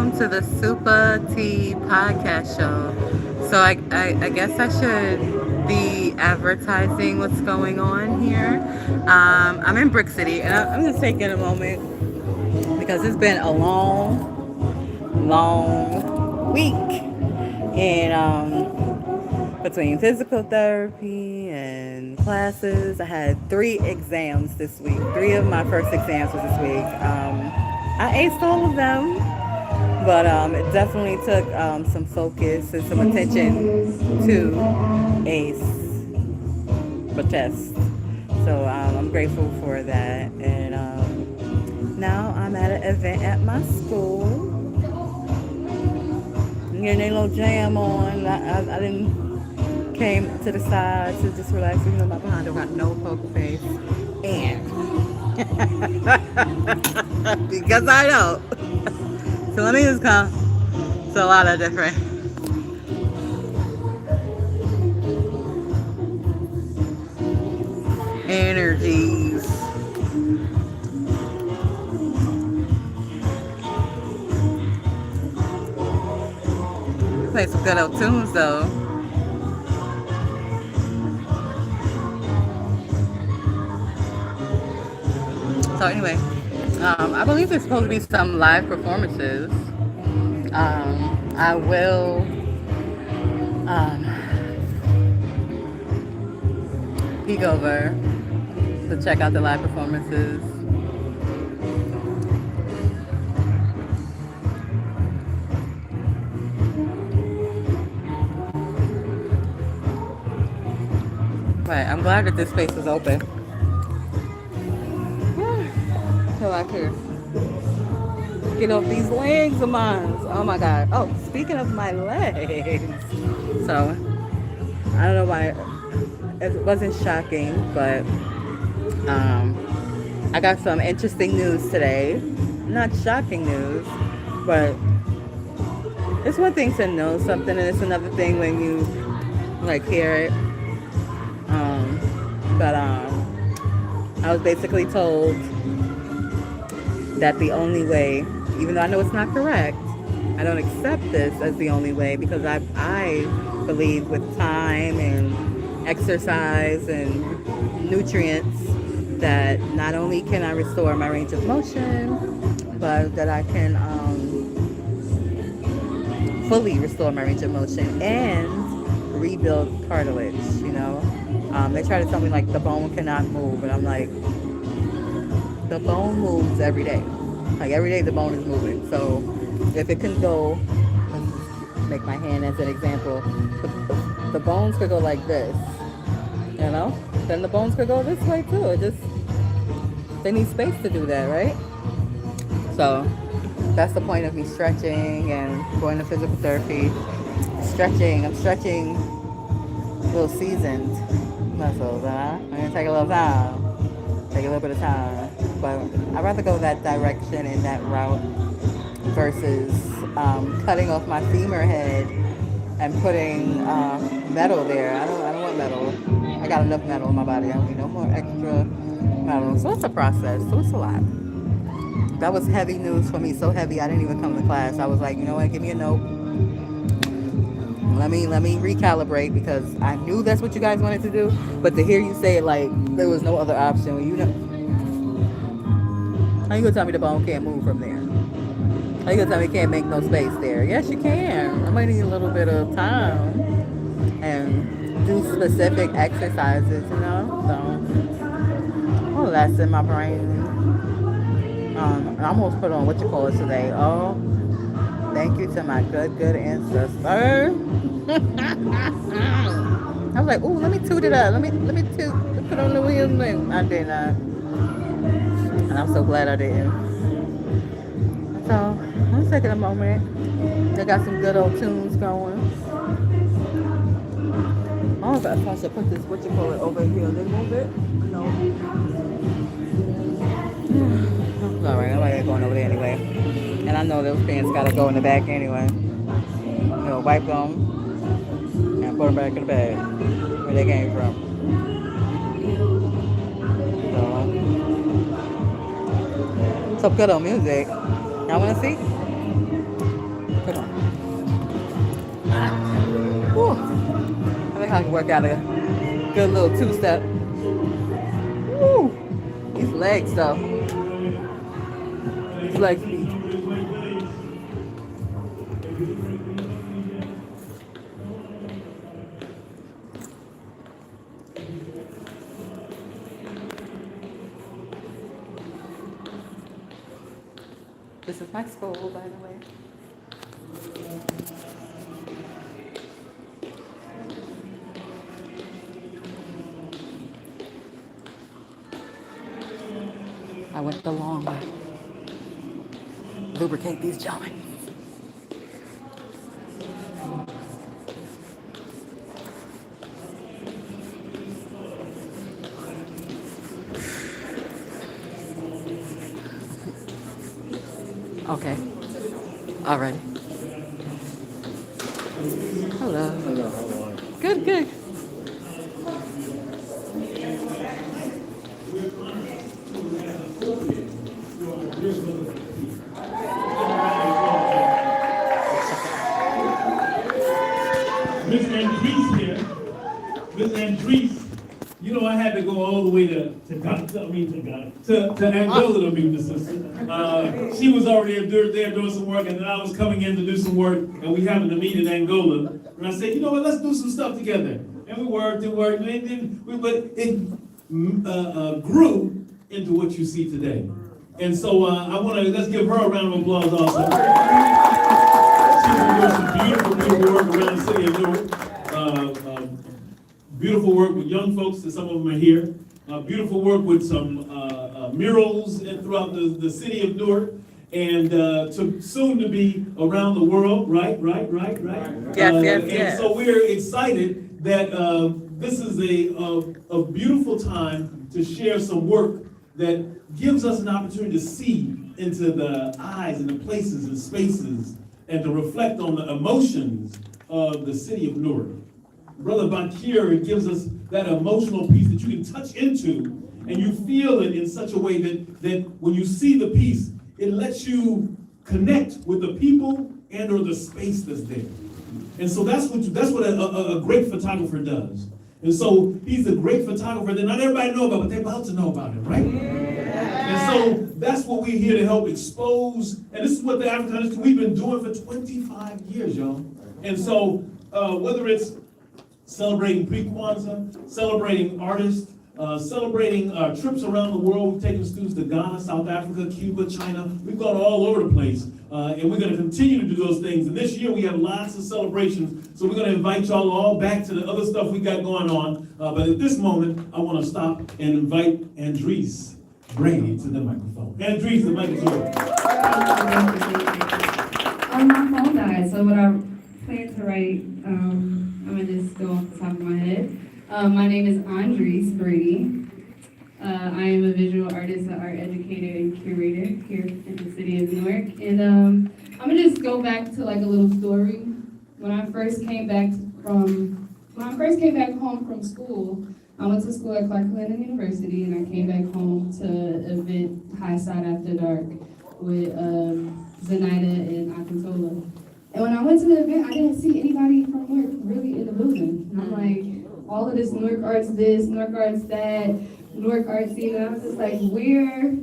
welcome to the SupaTea Podcast Show. So I guess I should be advertising what's going on here. I'm in Brick City, and I'm just taking a moment because it's been a long week. And between physical therapy and classes, I had 3 exams this week. 3 of my first exams was this week. I aced all of them, but it definitely took some focus and some attention to ace the test. So I'm grateful for that. And now I'm at an event at my school. Getting a little jam on. I didn't came to the side to just relax. You know, my behind don't got no poker face. And because I know. So let me just come to a lot of different energies. Play some good old tunes though. So anyway, I believe there's supposed to be some live performances. I will peek over to check out the live performances. Right, I'm glad that this space is open. So I could get off these legs of mine. Oh my God. Oh, speaking of my legs. So, I don't know why it wasn't shocking, but I got some interesting news today. Not shocking news, but it's one thing to know something, and it's another thing when you like hear it. But I was basically told that the only way, even though I know it's not correct, I don't accept this as the only way because I believe with time and exercise and nutrients that not only can I restore my range of motion, but that I can fully restore my range of motion and rebuild cartilage, you know. They try to tell me like the bone cannot move, and I'm like, the bone moves every day. Like every day the bone is moving. So if it can go, let's make my hand as an example, the bones could go like this, you know? Then the bones could go this way too. It just, they need space to do that, right? So that's the point of me stretching and going to physical therapy. I'm stretching little seasoned muscles, huh? I'm gonna take a little time. Take a little bit of time. But I'd rather go that direction and that route versus cutting off my femur head and putting metal there. I don't want metal. I got enough metal in my body. I don't need no more extra metal. So it's a process. So it's a lot. That was heavy news for me. So heavy I didn't even come to class. I was like, you know what, give me a note. Let me recalibrate because I knew that's what you guys wanted to do. But to hear you say it like there was no other option, when you know, how you gonna tell me the bone can't move from there? How you gonna tell me you can't make no space there? Yes, you can. I might need a little bit of time and do specific exercises, you know. So all that's in my brain. I almost put on what you call it today. Oh, thank you to my good ancestor. I was like, ooh, let me toot it up. Let me put on the wheels. I did not. And I'm so glad I didn't. So, I'm taking a moment. They got some good old tunes going. Oh, if I should put this, what you call it, over here. They move it? No. It's alright, nobody going over there anyway. And I know those pants gotta go in the back anyway. You know, wipe them and put them back in the bag where they came from. So, some good old music. Y'all wanna see? I can work out a good little two-step. Woo! These legs, though. These legs be... This is my school, by the way. I went the long way. Lubricate these joints. Okay. All right. Hello. Hello, how are you? Good, good. Miss Andrees here. Miss Andrees, you know I had to go all the way to Angola to meet the sister. She was already there doing some work, and then I was coming in to do some work, and we happened to meet in Angola. And I said, you know what, let's do some stuff together. And we worked, but it grew into what you see today. And so let's give her a round of applause also. She's been doing some beautiful work around the city of Newark. Beautiful work with young folks, and some of them are here. Beautiful work with some murals throughout the city of Newark, and soon to be around the world, right? Yes. And so we're excited that this is a beautiful time to share some work that gives us an opportunity to see into the eyes and the places and spaces and to reflect on the emotions of the city of Newark. Brother Bakir, it gives us that emotional piece that you can touch into, and you feel it in such a way that when you see the piece, it lets you connect with the people and or the space that's there. And so that's what a great photographer does. And so he's a great photographer that not everybody knows about, but they're about to know about him, right? And so that's what we're here to help expose. And this is what the Africana Institute, we've been doing for 25 years, y'all. And so whether it's celebrating pre-Kwanzaa, celebrating artists, celebrating trips around the world. We've taken students to Ghana, South Africa, Cuba, China. We've gone all over the place, and we're going to continue to do those things. And this year we have lots of celebrations, so we're going to invite y'all all back to the other stuff we got going on. But at this moment, I want to stop and invite Andrees Brady to the microphone. Andrees, the mic is yours. My phone died, so what I plan to write, I'm going to just go off the top of my head. My name is Andrees Brady. I am a visual artist, an art educator, and curator here in the city of Newark. And I'm going to just go back to like a little story. When I first came back home from school, I went to school at Clark Atlanta University, and I came back home to event High Side After Dark with Zenaida and Akintola. And when I went to the event, I didn't see anybody from Newark really in the building. And I'm like, all of this Newark arts this, Newark arts that, Newark art scene, and I was just like, where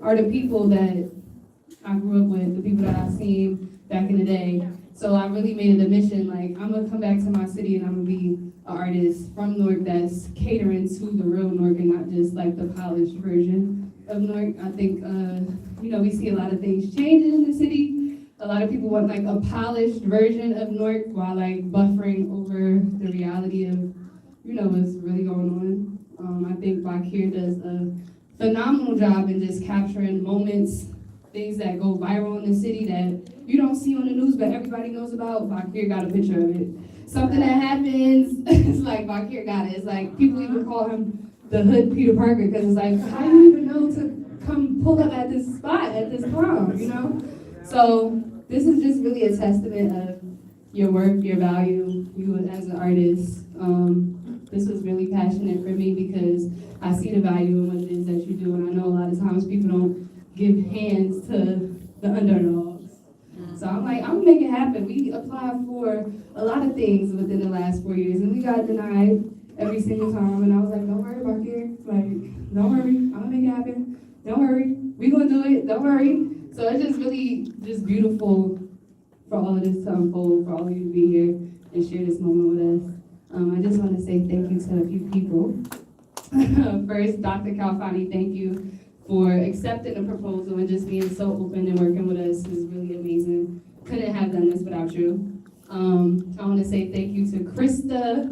are the people that I grew up with, the people that I've seen back in the day? So I really made it a mission, like, I'm gonna come back to my city and I'm gonna be an artist from Newark that's catering to the real Newark and not just like the polished version of Newark. I think, we see a lot of things changing in the city. A lot of people want like a polished version of Newark while like buffering over the reality of, what's really going on. I think Bakir does a phenomenal job in just capturing moments, things that go viral in the city that you don't see on the news, but everybody knows about. Bakir got a picture of it. Something that happens, it's like Bakir got it. It's like people even call him the Hood Peter Parker, because it's like, how do you even know to come pull up at this spot, at this prom, So this is just really a testament of your work, your value, you as an artist. This was really passionate for me because I see the value in what it is that you do, and I know a lot of times people don't give hands to the underdogs. So I'm like, I'm gonna make it happen. We applied for a lot of things within the last 4 years, and we got denied every single time. And I was like, don't worry about here. Like, don't worry, I'm gonna make it happen. Don't worry, we gonna do it. Don't worry. So it's just really just beautiful for all of this to unfold, for all of you to be here and share this moment with us. I just want to say thank you to a few people. First, Dr. Calfani, thank you for accepting the proposal and just being so open and working with us. Is really amazing. Couldn't have done this without you. I want to say thank you to Krista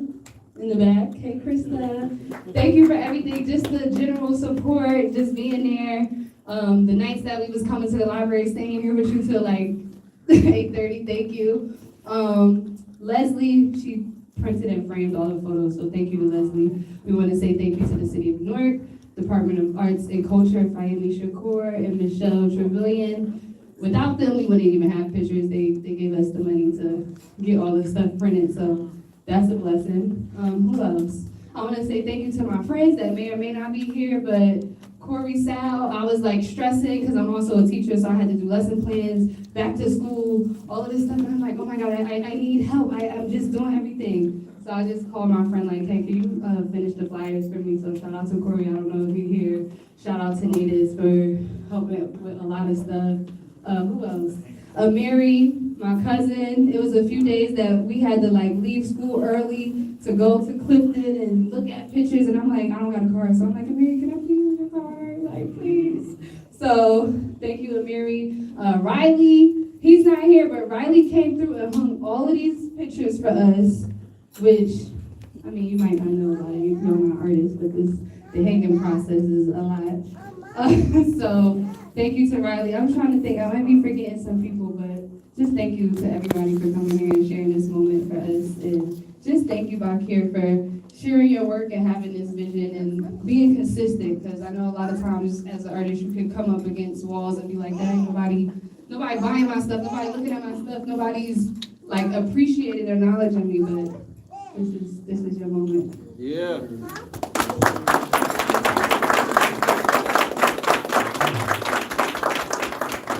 in the back. Hey, Krista. Thank you for everything, just the general support, just being there. The nights that we was coming to the library, staying here with you till like 8:30, thank you. Leslie, she printed and framed all the photos, so thank you to Leslie. We want to say thank you to the City of Newark, Department of Arts and Culture, Fayemi Shakur and Michelle Trevelyan. Without them, we wouldn't even have pictures. They gave us the money to get all this stuff printed, so that's a blessing. Who else? I want to say thank you to my friends that may or may not be here, but Corey, Sal, I was like stressing because I'm also a teacher, so I had to do lesson plans, back to school, all of this stuff. And I'm like, oh my God, I need help. I'm just doing everything. So I just called my friend like, hey, can you finish the flyers for me? So shout out to Corey, I don't know if he's here. Shout out to Natus for helping with a lot of stuff. Who else? Mary, my cousin. It was a few days that we had to like leave school early to go to Clifton and look at pictures. And I'm like, I don't got a car. So I'm like, Mary, can I please use your car? Like, please. So thank you, Amiri. Riley, he's not here, but Riley came through and hung all of these pictures for us, which, I mean, you might not know about it, you know my artist, but the hanging process is a lot. So thank you to Riley. I'm trying to think, I might be forgetting some people, but just thank you to everybody for coming here and sharing this moment for us. And just thank you, Bakir, for sharing your work and having this vision and being consistent, because I know a lot of times as an artist you can come up against walls and be like, dang, nobody buying my stuff, nobody looking at my stuff, nobody's like appreciating or acknowledging me, but this is your moment. Yeah.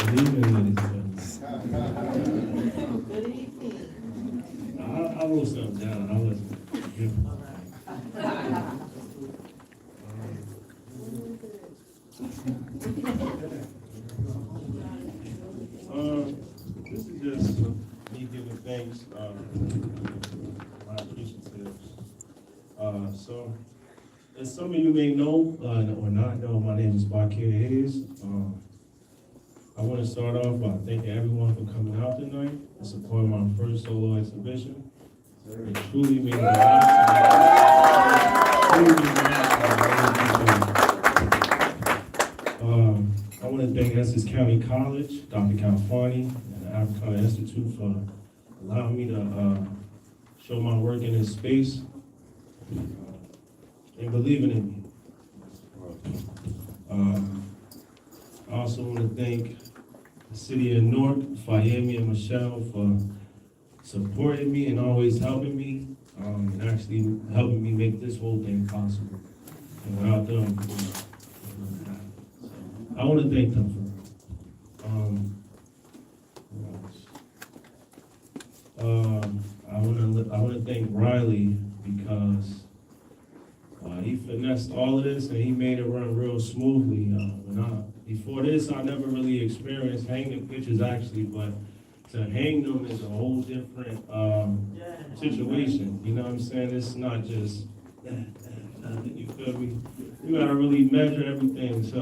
Good evening, ladies and gentlemen. I wrote something down. I wasn't. This is just me giving thanks. My appreciatives. So, as some of you may know or not know, my name is Bakir Hayes. I want to start off by thanking everyone for coming out tonight and supporting my first solo exhibition. It truly means a lot to me. I want to thank Essex County College, Dr. Calfani, and the Africana Institute for allowing me to show my work in this space and believing in me. I also want to thank the City of Newark, Fayemi and Michelle for supporting me and always helping me, and actually helping me make this whole thing possible. And without them, I want to thank them for I want to thank Riley because he finessed all of this and he made it run real smoothly. Before this, I never really experienced hanging pictures actually, but to hang them is a whole different situation. You know what I'm saying? It's not just, you feel me? You gotta really measure everything. So,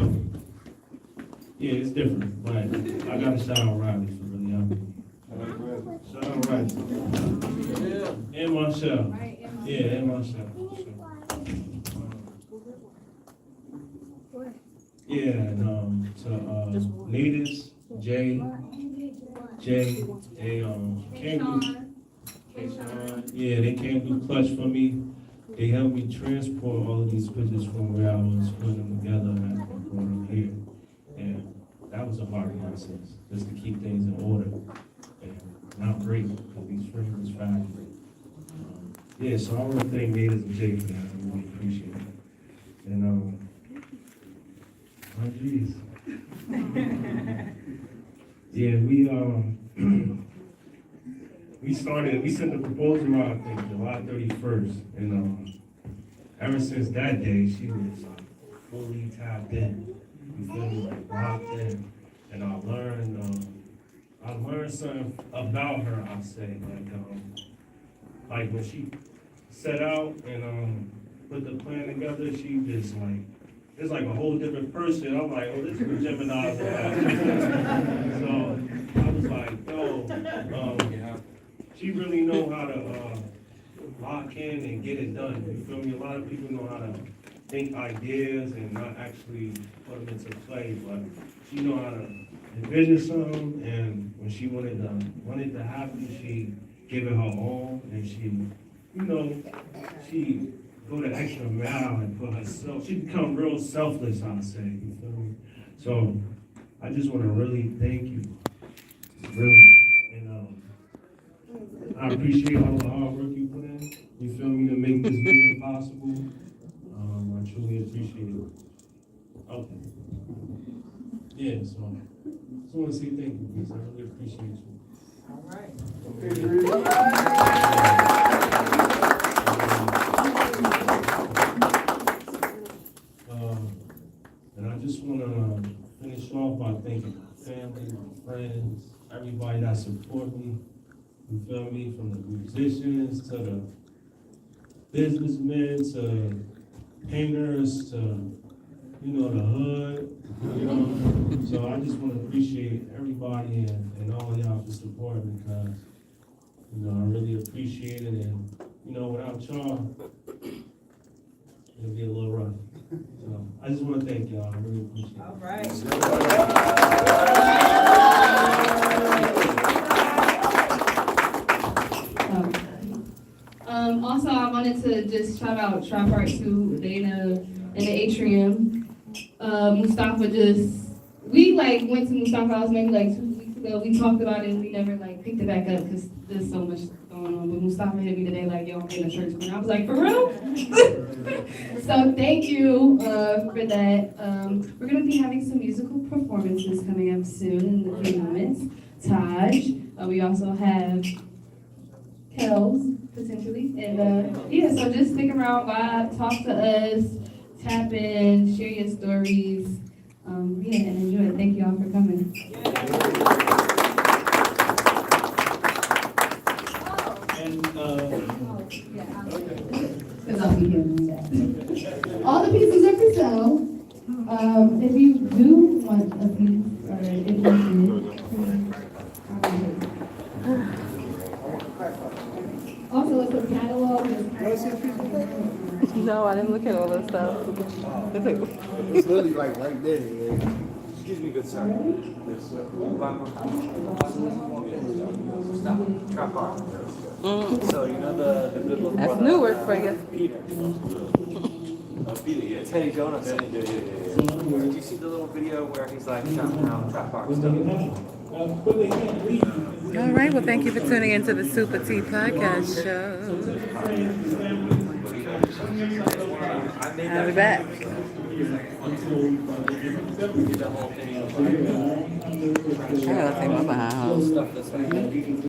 yeah, it's different, but I gotta shout out Riley for really helping me. Shout out Riley. And Marshall. Yeah, and Marshall. Yeah, and to Natus, Jay, they came through. Yeah, they came through clutch for me. They helped me transport all of these pictures from where I was putting them together and I brought them here. And that was a hard process, just to keep things in order. And not break, because these frames was factory. Yeah, so I want to thank Natus and Jay for that. I really appreciate it. And oh geez. Yeah, we sent the proposal out, I think, July 31st, and ever since that day, she was fully tapped in. You feel me, like locked in, and I learned something about her. I say, like when she set out and put the plan together, she just like. It's like a whole different person. I'm like, oh, this is a Gemini. So I was like, yo, she really know how to lock in and get it done. You feel me? A lot of people know how to think ideas and not actually put them into play, but she know how to envision something, and when she wanted to happen, she give it her all, and she, she go the extra mile and put herself, she become real selfless, I'll say, you feel me? So, I just want to really thank you, really, and I appreciate all the hard work you put in, you feel me, to make this video possible. I truly appreciate it. Okay. Yeah, so, I just want to say thank you, because I really appreciate you. All right. And I just want to finish off by thanking my family, my friends, everybody that support me. You feel me? From the musicians to the businessmen to painters to, the hood. So I just want to appreciate everybody and all y'all for supporting me, because, I really appreciate it. And, without y'all, it'll be a little rough. So I just want to thank y'all. I really appreciate it. All right. Also, I wanted to just shout out Trap Art to Dana and the Atrium. Mustafa we went to Mustafa House maybe 2 weeks ago. We talked about it and we never picked it back up because there's so much going on. But Mustafa hit me today yo, I'm in a church corner. I was like, for real? So thank you for that. We're going to be having some musical performances coming up soon in a few moments. Taj. We also have Kells, potentially. And so just stick around, vibe, talk to us, tap in, share your stories. And enjoy it. Thank you all for coming. And, Because I'll be hearing that. All the pieces are for sale. If you do want a piece or interested, also it's a catalog. No, I didn't look at all this stuff. It's literally right there. Yeah. Excuse me, good sir. Trap art. So the good look. That's new work for you. Peter. Peter, yeah. Teddy Jonas. Yeah. Did you see the little video where he's shouting out trap art stuff? All right. Well, thank you for tuning into the SupaTea Podcast Show. I'll be back. I gotta take my behind home.